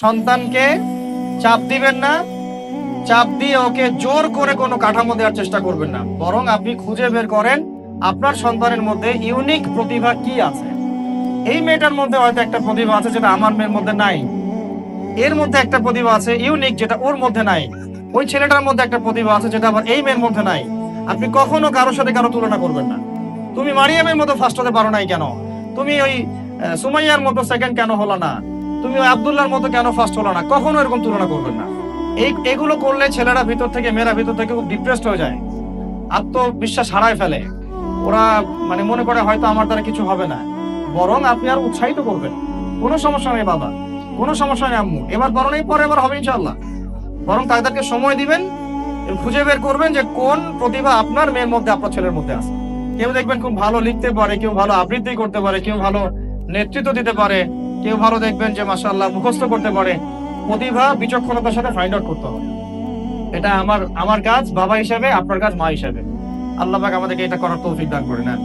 সন্তানকে চাপ দিবেন না, চাপ দিয়ে ওকে জোর করে কোনো কাঠামো দেওয়ার চেষ্টা করবেন না, বরং আপনি খুঁজে বের করেন আপনার সন্তানের মধ্যে ইউনিক প্রতিভা কি আছে। এই মেয়েটার মধ্যে হয়তো একটা প্রতিভা আছে যেটা আমার মেয়ের মধ্যে নাই, এর মধ্যে একটা প্রতিভা আছে ইউনিক যেটা ওর মধ্যে নাই, ওই ছেলেটার মধ্যে একটা প্রতিভা আছে যেটা আবার এই মেয়ের মধ্যে নাই। আপনি কখনো কারোর সাথে কারো তুলনা করবেন না। তুমি মারিয়ামের মতো ফার্স্ট হতে পারো নাই কেন, তুমি ওই সুমাইয়ার মতো সেকেন্ড কেন হলো না, তুমি ওই আব্দুল্লাহর মতো কেন ফার্স্ট হলো না, কখনো এরকম তুলনা করবেন না। এগুলো করলে ছেলেরা ভিতর থেকে, মেয়েরা ভিতর থেকে খুব ডিপ্রেসড হয়ে যায়, আত্মবিশ্বাস হারায় ফেলে। ওরা মানে মনে করে হয়তো আমার দ্বারা কিছু হবে না। বরং আপনি আর উৎসাহিত করবেন, কোনো সমস্যা নেই বাবা, কোনো সমস্যা নেই আম্মু, এবার বরং এই পরে এবার হবে ইনশাল্লাহ। বরং তাদেরকে সময় দিবেন, খুঁজে বের করবেন যে কোন প্রতিভা আপনার মেয়ের মধ্যে, আপনার ছেলের মধ্যে আছে। কেউ দেখবেন খুব ভালো লিখতে পারে, কেউ ভালো আবৃত্তি করতে পারে, কেউ ভালো নেতৃত্ব দিতে পারে, কেউ ভালো দেখবেন যে মাশাআল্লাহ মুখস্থ করতে পারে। প্রতিভা বিচক্ষণতার সাথে ফাইন্ড আউট করতে হবে। এটা আমার কাজ বাবা হিসেবে, আপনার কাজ মা হিসেবে। আল্লাহ পাক আমাদেরকে এটা করার তৌফিক দান করে নেন।